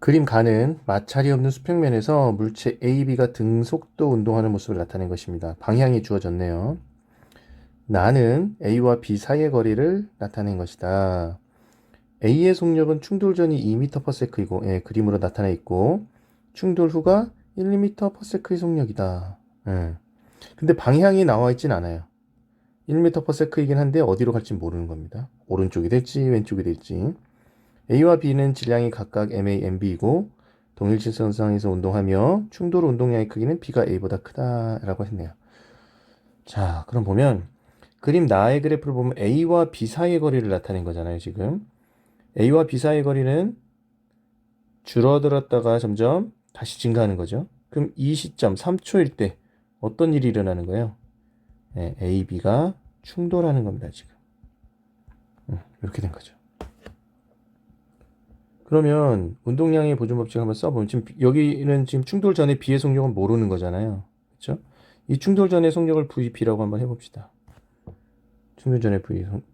그림 가는 마찰이 없는 수평면에서 물체 A, B가 등속도 운동하는 모습을 나타낸 것입니다. 방향이 주어졌네요. 나는 A와 B 사이의 거리를 나타낸 것이다. A의 속력은 충돌 전이 2m/s이고, 그림으로 나타나 있고, 충돌 후가 1m/s의 속력이다. 근데 방향이 나와 있진 않아요. 1m/s이긴 한데 어디로 갈지 모르는 겁니다. 오른쪽이 될지 왼쪽이 될지. A와 B는 질량이 각각 MA, MB이고 동일 질선상에서 운동하며 충돌 운동량의 크기는 B가 A보다 크다라고 했네요. 자, 그럼 보면 그림 나의 그래프를 보면 A와 B 사이의 거리를 나타낸 거잖아요, 지금. A와 B 사이의 거리는 줄어들었다가 점점 다시 증가하는 거죠. 그럼 이 시점 3초일 때 어떤 일이 일어나는 거예요? A, B가 충돌하는 겁니다, 지금. 이렇게 된 거죠. 그러면 운동량의 보존 법칙 한번 써보면 지금 여기는 지금 충돌 전에 B의 속력은 모르는 거잖아요. 그렇죠? 이 충돌 전의 속력을 VB라고 한번 해봅시다. 충돌 전에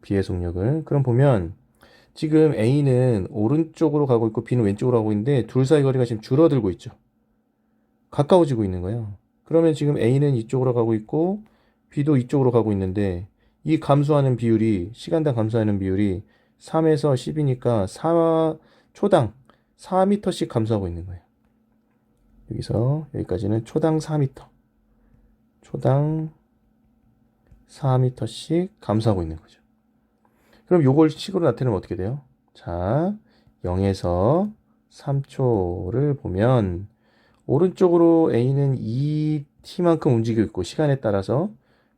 B의 속력을. 그럼 보면 지금 A는 오른쪽으로 가고 있고 B는 왼쪽으로 가고 있는데 둘 사이 거리가 지금 줄어들고 있죠. 가까워지고 있는 거예요. 그러면 지금 A는 이쪽으로 가고 있고 B도 이쪽으로 가고 있는데 이 감소하는 비율이 시간당 감소하는 비율이 3에서 10이니까 초당 4m씩 감소하고 있는 거예요. 여기서 여기까지는 초당 4m. 초당 4m씩 감소하고 있는 거죠. 그럼 요걸 식으로 나타내면 어떻게 돼요? 자, 0에서 3초를 보면 오른쪽으로 A는 2t만큼 움직이고 있고 시간에 따라서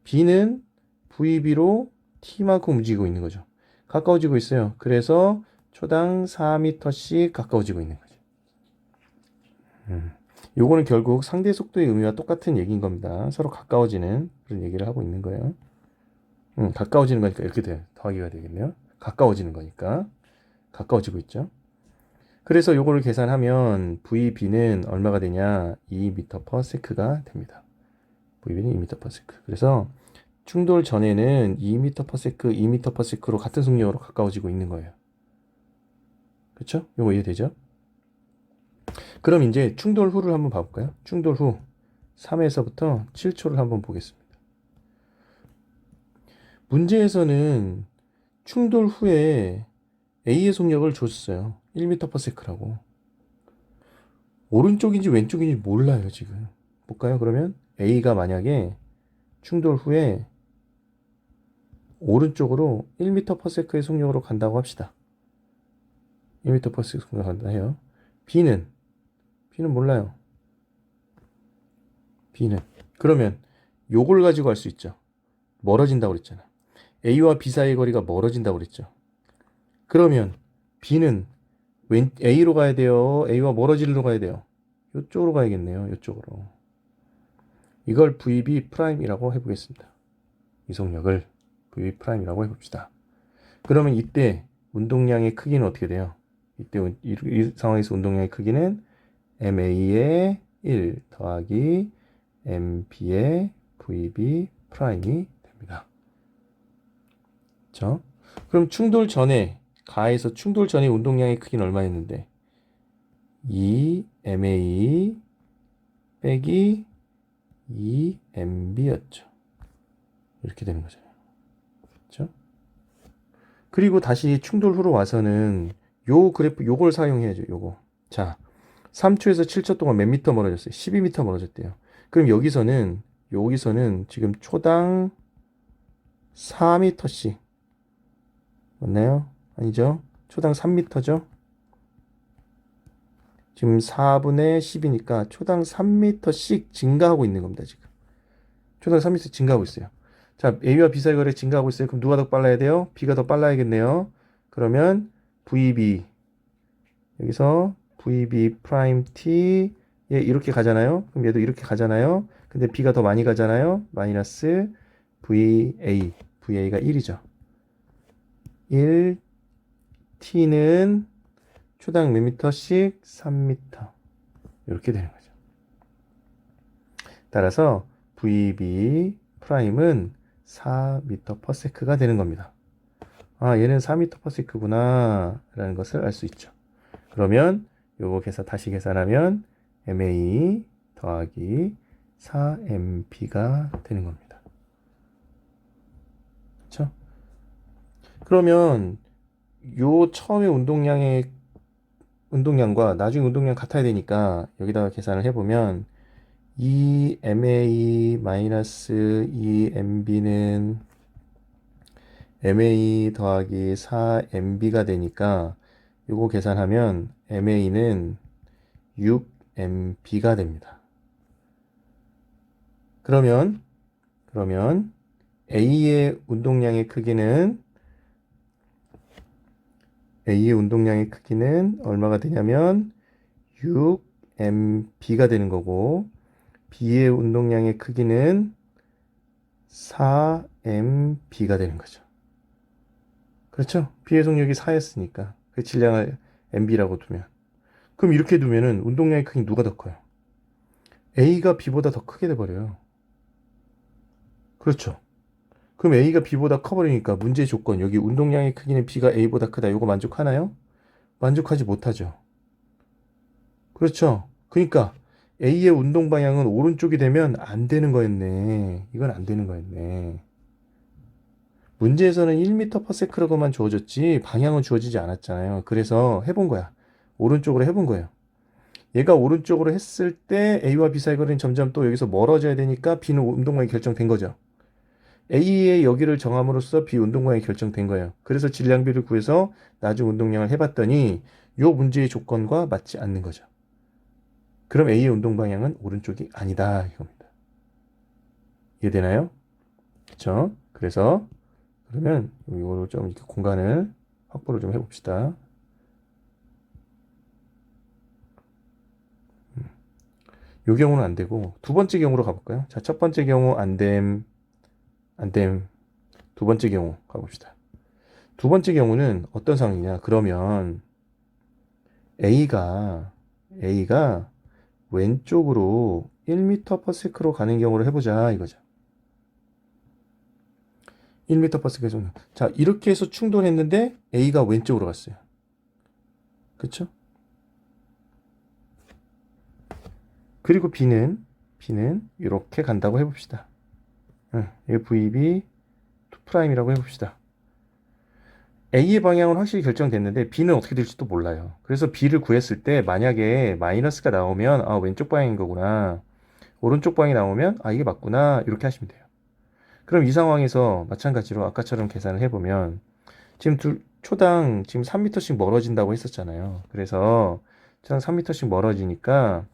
B는 VB로 t만큼 움직이고 있는 거죠. 가까워지고 있어요. 그래서 초당 4m씩 가까워지고 있는 거죠. 요거는 결국 상대 속도의 의미와 똑같은 얘기인 겁니다. 서로 가까워지는 그런 얘기를 하고 있는 거예요. 가까워지는 거니까 이렇게 돼요. 더하기가 되겠네요. 가까워지는 거니까. 가까워지고 있죠. 그래서 요거를 계산하면 VB는 얼마가 되냐? 2m/s가 됩니다. VB는 2m/s. 그래서 충돌 전에는 2m/s, 2m/s로 같은 속력으로 가까워지고 있는 거예요. 그렇죠? 요거 이해되죠? 그럼 이제 충돌 후를 한번 봐볼까요? 충돌 후 3에서부터 7초를 한번 보겠습니다. 문제에서는 충돌 후에 A의 속력을 줬어요. 1m/s라고. 오른쪽인지 왼쪽인지 몰라요, 지금. 볼까요? 그러면 A가 만약에 충돌 후에 오른쪽으로 1m/s의 속력으로 간다고 합시다. 1m/s 속력으로 간다 해요. B는 몰라요. B는. 그러면 요걸 가지고 할 수 있죠. 멀어진다고 그랬잖아. A와 B 사이의 거리가 멀어진다고 그랬죠. 그러면 B는 A로 가야 돼요? A와 멀어지로 가야 돼요? 이쪽으로 가야겠네요. 이쪽으로. 이걸 VB 프라임이라고 해보겠습니다. 이 속력을 VB 프라임이라고 해봅시다. 그러면 이때 운동량의 크기는 어떻게 돼요? 이때 이 상황에서 운동량의 크기는 MA의 1 더하기 MB의 VB 프라임이 됩니다. 그렇죠? 그럼 충돌 전에 가에서 충돌 전에 운동량의 크기는 얼마였는데 2MA 빼기 2MB였죠. 이렇게 되는 거잖아요. 그렇죠? 그리고 다시 충돌 후로 와서는 요 그래프 요걸 사용해야죠. 요거. 자, 3초에서 7초 동안 몇 미터 멀어졌어요? 12m 멀어졌대요. 그럼 여기서는 지금 초당 4m씩 맞나요? 아니죠? 초당 3m죠? 지금 4분의 10이니까 초당 3m씩 증가하고 있는 겁니다, 지금. 초당 3m씩 증가하고 있어요. 자, A와 B 사이 거리 증가하고 있어요. 그럼 누가 더 빨라야 돼요? B가 더 빨라야겠네요. 그러면 VB 여기서 VB 프라임 T 얘 이렇게 가잖아요. 그럼 얘도 이렇게 가잖아요. 근데 B가 더 많이 가잖아요. 마이너스 VA가 1이죠. 1 T는 초당 몇 미터씩? 3m. 이렇게 되는 거죠. 따라서 VB 프라임은 4m/s가 되는 겁니다. 아, 얘는 4m/s구나 라는 것을 알 수 있죠. 그러면 요거 다시 계산하면 MA 더하기 4MB가 되는 겁니다. 그렇죠? 그러면 요 처음에 운동량과 나중에 운동량 같아야 되니까 여기다가 계산을 해보면 2MA-2MB는 MA 더하기 4MB가 되니까 요거 계산하면 MA는 6MB가 됩니다. 그러면 A의 운동량의 크기는 얼마가 되냐면 6MB가 되는 거고 B의 운동량의 크기는 4MB가 되는 거죠. 그렇죠? B의 속력이 4였으니까 그 질량을 MB라고 두면 그럼 이렇게 두면은 운동량의 크기는 누가 더 커요? A가 B보다 더 크게 돼버려요. 그렇죠? 그럼 A가 B보다 커버리니까 문제의 조건 여기 운동량의 크기는 B가 A보다 크다 이거 만족하나요? 만족하지 못하죠. 그렇죠? 그러니까 A의 운동 방향은 오른쪽이 되면 안 되는 거였네. 이건 안 되는 거였네. 문제에서는 1m/s라고만 주어졌지 방향은 주어지지 않았잖아요. 그래서 해본 거야. 오른쪽으로 해본 거예요. 얘가 오른쪽으로 했을 때 A와 B 사이 거리는 점점 또 여기서 멀어져야 되니까 B는 운동 방향이 결정된 거죠. A의 여기를 정함으로써 B 운동량이 결정된 거예요. 그래서 질량비를 구해서 나중 운동량을 해봤더니 이 문제의 조건과 맞지 않는 거죠. 그럼 A의 운동 방향은 오른쪽이 아니다 이겁니다. 이해되나요? 그렇죠? 그래서 그러면 이거로 좀 이렇게 공간을 확보를 좀 해봅시다. 이 경우는 안 되고 두 번째 경우로 가볼까요? 자, 첫 번째 경우 안 됨. 두 번째 경우 가봅시다. 두 번째 경우는 어떤 상황이냐? 그러면 A가 왼쪽으로 1m/s로 가는 경우를 해보자 이거죠. 1m/s 정도. 자, 이렇게 해서 충돌했는데 A가 왼쪽으로 갔어요. 그쵸? 그리고 B는 이렇게 간다고 해봅시다. FEB 2'이라고 해봅시다. A의 방향은 확실히 결정됐는데 B는 어떻게 될지도 몰라요. 그래서 B를 구했을 때 만약에 마이너스가 나오면 아 왼쪽 방향인 거구나. 오른쪽 방향이 나오면 아 이게 맞구나. 이렇게 하시면 돼요. 그럼 이 상황에서 마찬가지로 아까처럼 계산을 해보면 지금 초당 지금 3m씩 멀어진다고 했었잖아요. 그래서 초당 3m씩 멀어지니까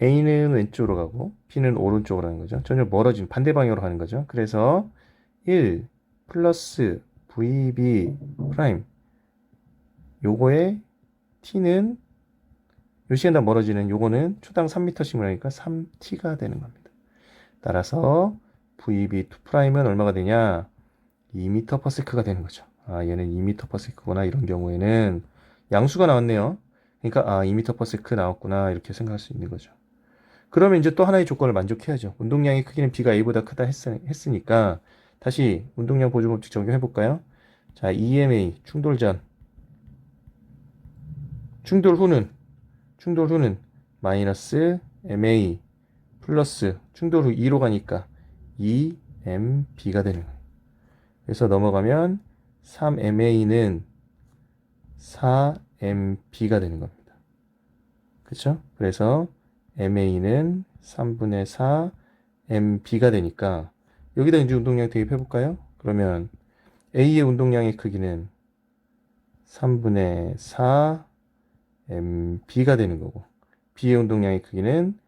A는 왼쪽으로 가고 B는 오른쪽으로 가는 거죠. 전혀 멀어진 반대 방향으로 가는 거죠. 그래서 1 플러스 VB 프라임 요거의 T는 요 시간당 멀어지는 요거는 초당 3m씩 멀으니까 3T가 되는 겁니다. 따라서 VB 2'은 얼마가 되냐? 2m/s가 되는 거죠. 아 얘는 2m/s구나 이런 경우에는 양수가 나왔네요. 그러니까 아 2m/s 나왔구나 이렇게 생각할 수 있는 거죠. 그러면 이제 또 하나의 조건을 만족해야죠. 운동량의 크기는 B가 A보다 크다 했으니까 다시 운동량 보조 법칙 적용해 볼까요? 자, EMA 충돌 전 충돌 후는 마이너스 MA 플러스 충돌 후 2로 가니까 2MB가 되는 거예요. 그래서 넘어가면 3MA는 4MB가 되는 겁니다. 그렇죠? 그래서 MA는 3분의 4 MB가 되니까 여기다 이제 운동량 대입해 볼까요? 그러면 A의 운동량의 크기는 3분의 4 MB가 되는 거고 B의 운동량의 크기는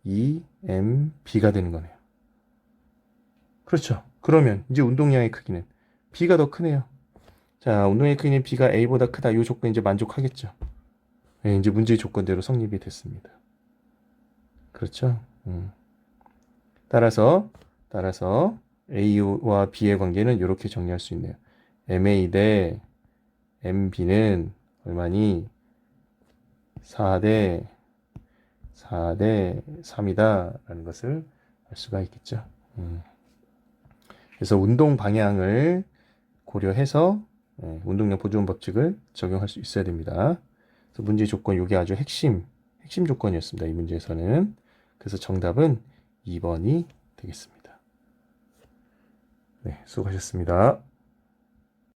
2MB가 되는 거네요. 그렇죠. 그러면 이제 운동량의 크기는 B가 더 크네요. 자, 운동량의 크기는 B가 A보다 크다. 이 조건 이제 만족하겠죠. 네, 이제 문제의 조건대로 성립이 됐습니다. 그렇죠. 따라서 A와 B의 관계는 이렇게 정리할 수 있네요. MA 대 MB는 얼마니? 4 대 3이다 라는 것을 알 수가 있겠죠. 그래서 운동 방향을 고려해서 운동량 보존 법칙을 적용할 수 있어야 됩니다. 그래서 문제 조건 이게 아주 핵심 조건이었습니다. 이 문제에서는. 그래서 정답은 2번이 되겠습니다. 네, 수고하셨습니다.